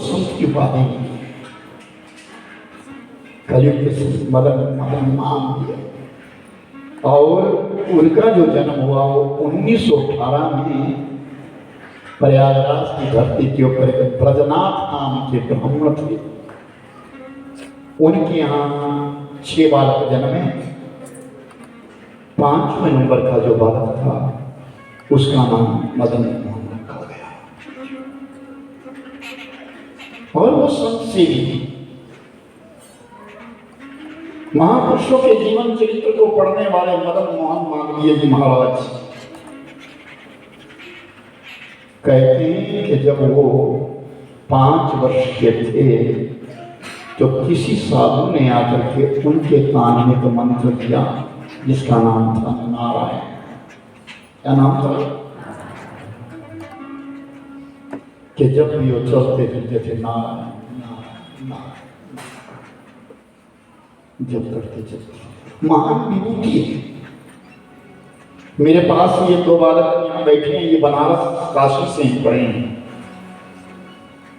संत की उपाधि कलयुग के संत मदन मान दिया। और उनका जो जन्म हुआ वो 1918 में प्रयागराज की धरती के ऊपर ब्रजनाथ नाम के ब्राह्मण थे, उनके यहाँ 6 बालक जन्मे। 5वें नंबर का जो बालक था उसका नाम मदन मोहन रखा गया। और वो संत सेवी महापुरुषों के जीवन चरित्र को पढ़ने वाले मदन मोहन मालवीय जी महाराज कहते हैं कि जब वो 5 वर्ष के थे तो किसी साधु ने आकर के उनके कान में एक मंत्र दिया जिसका नाम था नारायण। क्या नाम था? कि जब भी वो चलते फिरते थे नारायण नारायण नारायण, जब करते चलते महान विभूति है। मेरे पास ये 2 बालक यहाँ बैठे हैं, ये बनारस काशी से ही पढ़े हैं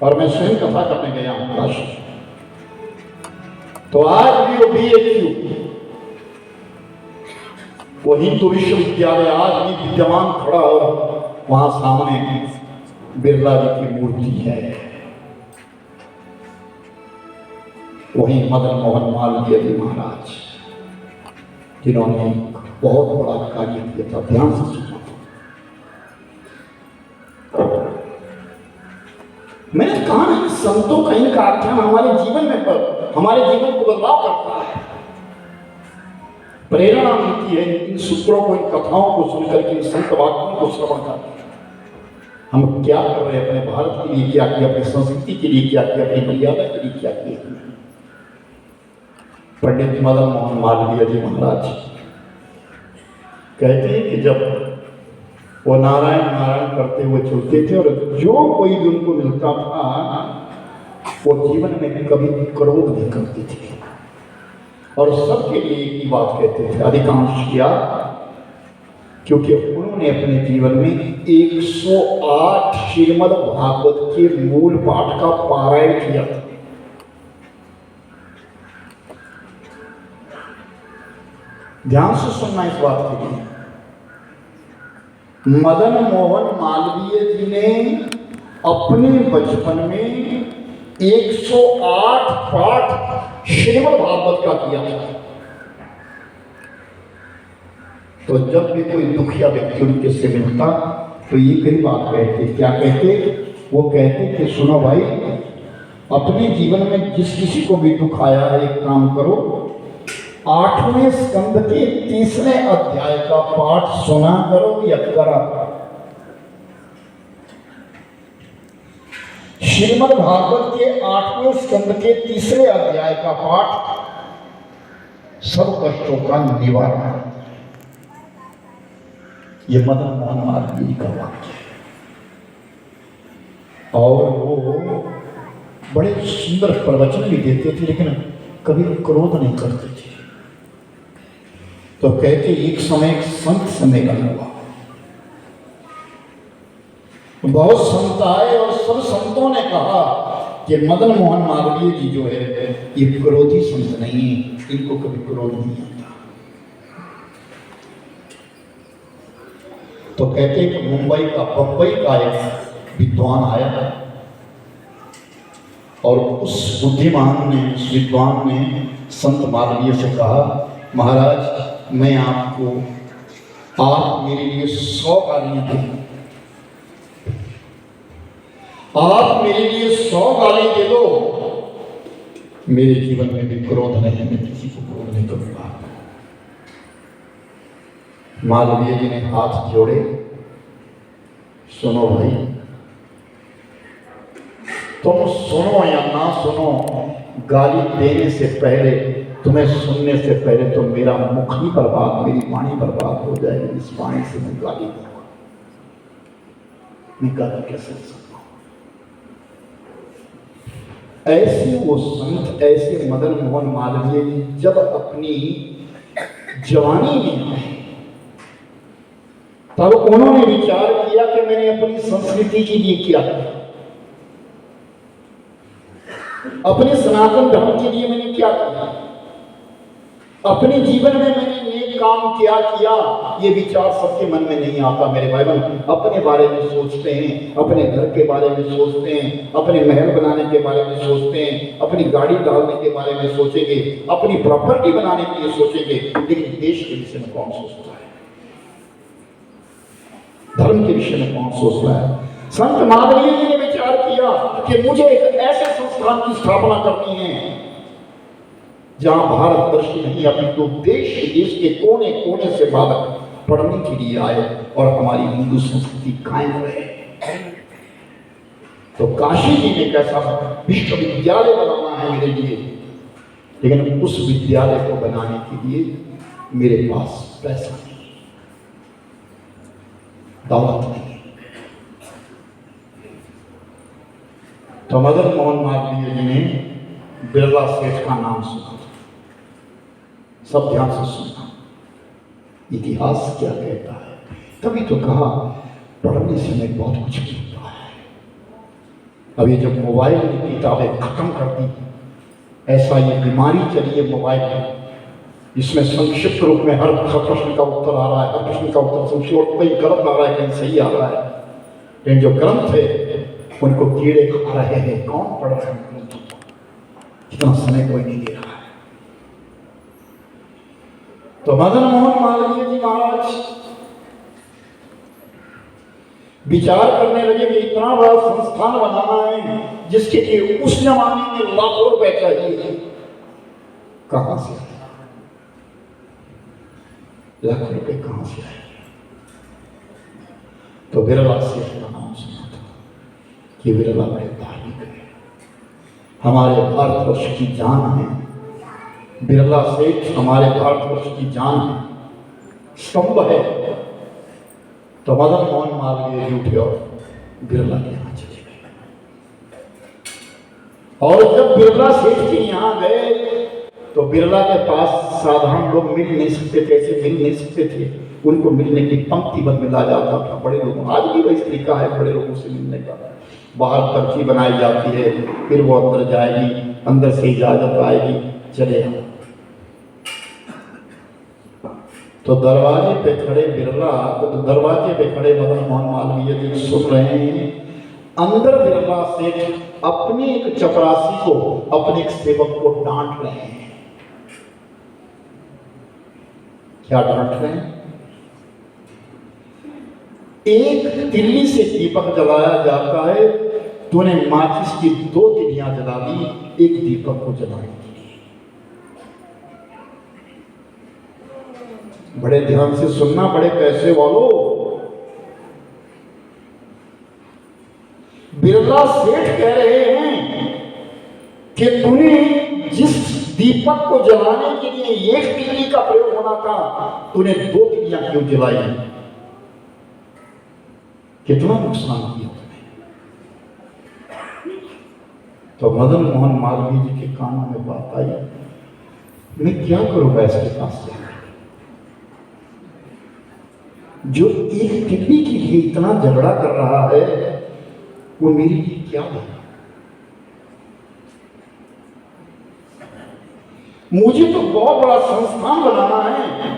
और मैं स्वयं कथा करने गया हूँ काशी। तो आज भी वो BHU वो हिंदू विश्वविद्यालय आज भी विद्यमान खड़ा और वहां सामने बिरला जी की मूर्ति है। वहीं मदन मोहन मालवीय जी महाराज जिन्होंने बहुत बड़ा कार्य किया था। ध्यान से सुनना, मैंने कहा ना संतों का इनका अध्ययन हमारे जीवन में हमारे जीवन को बदलाव करता है, प्रेरणा मिलती है। इन सूत्रों को, इन कथाओं को सुनकर के, इन संत वाक्यों को श्रवण करके हम क्या कर रहे हैं, अपने भारत के लिए क्या किया, अपनी संस्कृति के लिए क्या किया, अपनी मर्यादा के लिए क्या किया। पंडित मदन मोहन मालवीय जी महाराज कहते हैं कि जब वो नारायण नारायण करते हुए चलते थे और जो कोई भी उनको मिलता था वो जीवन में कभी क्रोध नहीं करते थे और सबके लिए एक ही बात कहते थे, अधिकांश किया, क्योंकि उन्होंने अपने जीवन में 108 श्रीमद् भागवत के मूल पाठ का पारायण किया था। ध्यान से सुनना इस बात के लिए। मदन मोहन मालवीय जी ने अपने बचपन में 108 पाठ श्रीमद् भागवत का किया था। तो जब भी कोई दुखिया व्यक्ति उनके से मिलता तो ये कई बात कहते। क्या कहते? वो कहते कि सुनो भाई, अपने जीवन में जिस किसी को भी दुख आया है एक काम करो, 8वें स्कंद के 3रे अध्याय का पाठ सुना करो या करा करो। श्रीमद् भागवत के 8वें स्कंद के 3रे अध्याय का पाठ सब कष्टों का निवारण है। ये मदन मोहन मालवीय का वाक्य है और वो बड़े सुंदर प्रवचन भी देते थे लेकिन कभी क्रोध नहीं करते थे। तो कहते एक समय एक संत सम्मेलन हुआ, बहुत संत आए और सब संतों ने कहा कि मदन मोहन मालवीय जी जो है ये क्रोधी संत नहीं है, इनको कभी क्रोध नहीं आता। तो कहते कि मुंबई का बंबई का एक विद्वान आया और उस बुद्धिमान ने, उस विद्वान ने संत मालवीय से कहा, महाराज मैं आपको, आप मेरे लिए 100 गालियां दें, आप मेरे लिए 100 गाली दे दो, मेरे जीवन में भी क्रोध नहीं है, मैं किसी को क्रोध नहीं करूंगा। मालवीय जी ने हाथ जोड़े, सुनो भाई, तुम सुनो या ना सुनो, गाली देने से पहले, तुम्हें सुनने से पहले तो मेरा मुख ही बर्बाद, मेरी वाणी बर्बाद हो जाएगी। इस वाणी से मैं गाली दूंगा, मैं गाली कैसे सकता हूं? ऐसे वो संत, ऐसे मदन मोहन मालवीय जब अपनी जवानी में आए तब उन्होंने विचार किया कि मैंने अपनी संस्कृति के लिए क्या किया। अपने सनातन धर्म के लिए मैंने क्या किया, अपने जीवन में मैंने नेक काम क्या किया, ये विचार सबके मन में नहीं आता मेरे भाई बहन। अपने बारे में सोचते हैं, अपने घर के बारे में सोचते हैं, अपने महल बनाने के बारे में सोचते हैं, अपनी गाड़ी डालने के बारे में सोचेंगे, अपनी प्रॉपर्टी बनाने के लिए सोचेंगे, लेकिन देश के विषय में कौन सोचता है, धर्म के विषय में कौन सोचता है। संत माधवीय जी ने विचार किया कि मुझे एक ऐसे संस्थान की स्थापना करनी है जहां भारतवर्ष नहीं अपितु देश विदेश के कोने कोने से बालक पढ़ने के लिए आए और हमारी हिंदू संस्कृति कायम रहे। तो काशी जी ने कैसा विश्वविद्यालय बनाना है मेरे लिए, लेकिन उस विद्यालय को बनाने के लिए मेरे पास पैसा नहीं, दौलत नहीं। तो मदन मोहन मालवीय जी ने बिरला सेठ का नाम सुना, सब ध्यान से सुनना, इतिहास क्या कहता है। तभी तो कहा पढ़ने से हमें बहुत कुछ मिलता है। अब ये जब मोबाइल ने किताबें खत्म कर दी, ऐसा ये बीमारी चली है मोबाइल में, जिसमें संक्षिप्त रूप में हर प्रश्न का उत्तर आ रहा है, हर प्रश्न का उत्तर संक्षिप्त, कहीं गलत आ रहा है कहीं सही आ रहा है, लेकिन जो ग्रंथ है उनको कीड़े खा रहे हैं। कौन पढ़ रहा है ग्रंथों को, इतना समय कोई नहीं दे रहा है। तो मदन मोहन मालवीय जी महाराज विचार करने लगे कि इतना बड़ा संस्थान बनाना है जिसके लिए उस जमाने में लाखों रुपए चाहिए, कहां से लाख रुपए कहां से आए। तो बिरला सेठ का नाम सुना था कि बिरला बड़े धार्मिक है, हमारे भारतवर्ष की जान है। बिरला सेठ हमारे भारतवर्ष की जान है, स्तंभ है। तो मदन मोहन मालवीय जी उठे और बिरला के यहाँ चले गए। और जब बिरला सेठ के यहाँ गए तो बिरला के पास साधारण लोग मिल नहीं सकते थे, ऐसे मिल नहीं सकते थे, उनको मिलने की पंक्ति बंद मिला जाता था। बड़े लोगों, आज भी वही तरीका है बड़े लोगों से मिलने का, बाहर पर्ची बनाई जाती है, फिर वो अंदर जाएगी, अंदर से इजाजत आएगी, चले आओ। तो दरवाजे पे खड़े बिरला, तो दरवाजे पे खड़े मदन मोहन मालवीय जी सुन रहे हैं। अंदर बिरला सेठ अपने एक चपरासी को, अपने एक सेवक को डांट रहे हैं। क्या डांट रहे हैं? एक तिल्ली से दीपक जलाया जाता है, तूने माचिस की 2 तिल्लियां जला दी एक दीपक को जलाने के लिए। बड़े ध्यान से सुनना, बड़े पैसे वालों, बिरला सेठ कह रहे हैं कि तूने जिस दीपक को जलाने के लिए एक तिल्ली का प्रयोग होना था, तूने 2 तिल्लियां क्यों जलाई? कितना नुकसान किया तुमने। तो मदन मोहन मालवीय जी के कानों में बात आई, मैं क्या करूंगा इसके पास से, जो एक तिल्ली के लिए इतना झगड़ा कर रहा है, वो मेरे लिए क्या देगा। मुझे तो बहुत बड़ा संस्थान बनाना है,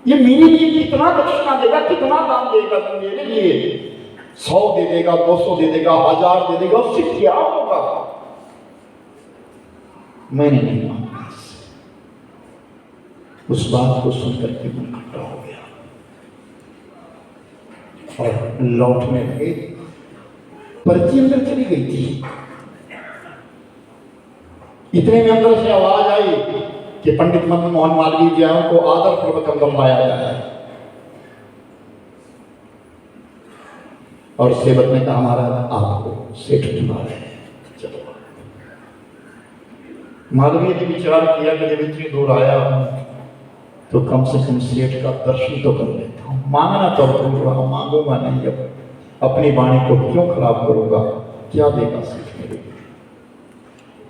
ये मेरे लिए कितना दक्षिणा देगा, कितना दान देगा मेरे लिए? 100 दे देगा, 200 दे देगा, 1000 दे देगा, उससे क्या होगा? मैंने नहीं मांगा। उस बात को सुनकर के मन खट्टा हो गया और लौटने लगे। पर्ची अंदर चली गई थी, इतने में अंदर से आवाज आई कि पंडित मदन मोहन मालवीय जी को आदर पूर्वक अंदर लाया जाए। और सेवक ने कहा, महाराज आपको सेठ बुला रहे हैं, चलो। मालवीय जी विचार किया कि जब इतनी दूर आया तो कम से कम सेठ का दर्शन तो कर लेता हूँ। मांगना तो भूल रहा हूँ, मांगूंगा नहीं, अब अपनी वाणी को क्यों खराब करूंगा, क्या देगा सेठ मेरे?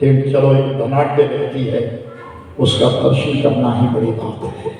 लेकिन चलो, एक धनाढ्य व्यक्ति है, उसका दर्शन करना ही बड़ी बात है।